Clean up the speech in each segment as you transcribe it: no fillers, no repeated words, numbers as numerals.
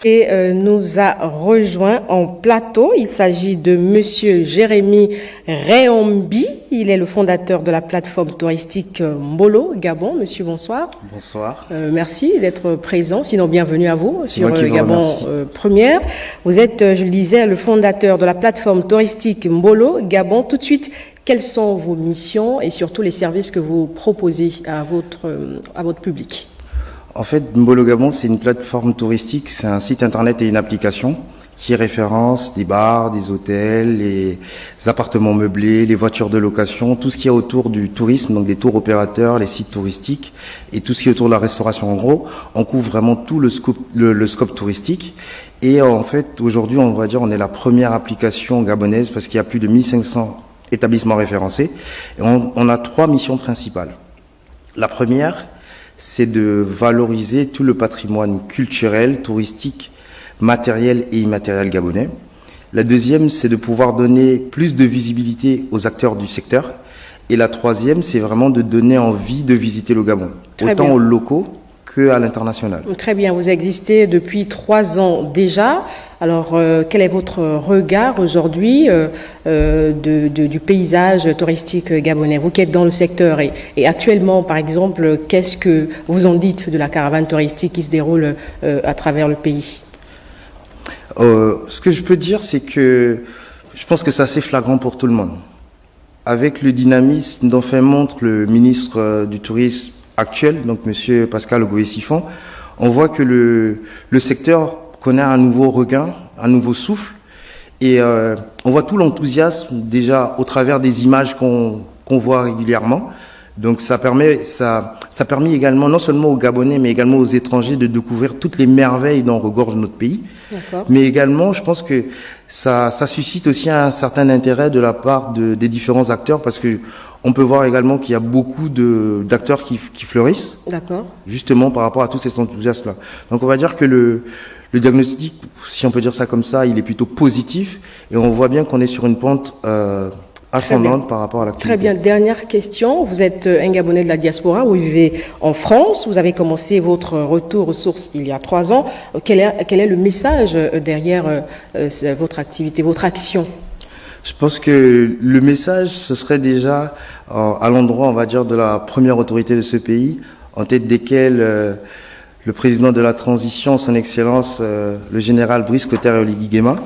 Et nous a rejoint en plateau. Il s'agit de Monsieur Jérémy Réombi. Il est le fondateur de la plateforme touristique Mbolo, Gabon. Monsieur, bonsoir. Bonsoir. Merci d'être présent. Sinon, bienvenue à vous sur Gabon remercie. Première. Vous êtes, je le disais, le fondateur de la plateforme touristique Mbolo, Gabon. Tout de suite, quelles sont vos missions et surtout les services que vous proposez à votre public? En fait, Mbolo Gabon, c'est une plateforme touristique, c'est un site internet et une application qui référence des bars, des hôtels, les appartements meublés, les voitures de location, tout ce qui est autour du tourisme, donc les tours opérateurs, les sites touristiques et tout ce qui est autour de la restauration. En gros, on couvre vraiment tout le scope touristique. Et en fait, aujourd'hui, on va dire, on est la première application gabonaise parce qu'il y a plus de 1500 établissements référencés. Et on a 3 missions principales. La première, c'est de valoriser tout le patrimoine culturel, touristique, matériel et immatériel gabonais. La deuxième, c'est de pouvoir donner plus de visibilité aux acteurs du secteur. Et la troisième, c'est vraiment de donner envie de visiter le Gabon, autant aux locaux qu'à l'international. Très bien, vous existez depuis 3 ans déjà. Alors, quel est votre regard aujourd'hui du paysage touristique gabonais? Vous qui êtes dans le secteur et actuellement, par exemple, qu'est-ce que vous en dites de la caravane touristique qui se déroule à travers le pays? Ce que je peux dire, c'est que je pense que c'est assez flagrant pour tout le monde. Avec le dynamisme dont fait montre le ministre du Tourisme actuel, donc Monsieur Pascal Ogoé-Siphon, on voit que le secteur connaît un nouveau regain, un nouveau souffle, et on voit tout l'enthousiasme déjà au travers des images qu'on voit régulièrement. Donc ça permet également non seulement aux Gabonais mais également aux étrangers de découvrir toutes les merveilles dont regorge notre pays. Mais également, je pense que ça suscite aussi un certain intérêt de la part des différents acteurs parce que on peut voir également qu'il y a beaucoup d'acteurs qui fleurissent. Justement par rapport à tous ces enthousiasmes-là. Donc on va dire que le diagnostic, si on peut dire ça comme ça, il est plutôt positif et on voit bien qu'on est sur une pente ascendante par rapport à l'activité. Très bien. Dernière question. Vous êtes un Gabonais de la diaspora, vous vivez en France, vous avez commencé votre retour aux sources il y a 3 ans. Quel est le message derrière votre activité, votre action? Je pense que le message, ce serait déjà à l'endroit, on va dire, de la première autorité de ce pays, en tête desquelles le président de la transition, son Excellence, le général Brice Clotaire Oligui Nguema.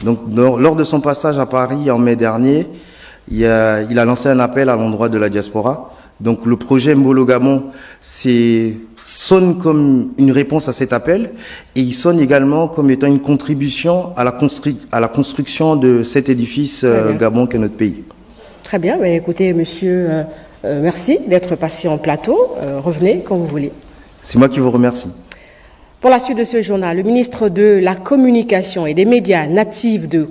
Donc, lors de son passage à Paris en mai dernier, il a lancé un appel à l'endroit de la diaspora. Donc le projet Mbolo Gabon sonne comme une réponse à cet appel et il sonne également comme étant une contribution à la construction de cet édifice Gabon qu'est notre pays. Très bien. Mais écoutez, monsieur, merci d'être passé en plateau. Revenez quand vous voulez. C'est moi qui vous remercie. Pour la suite de ce journal, le ministre de la Communication et des Médias natifs de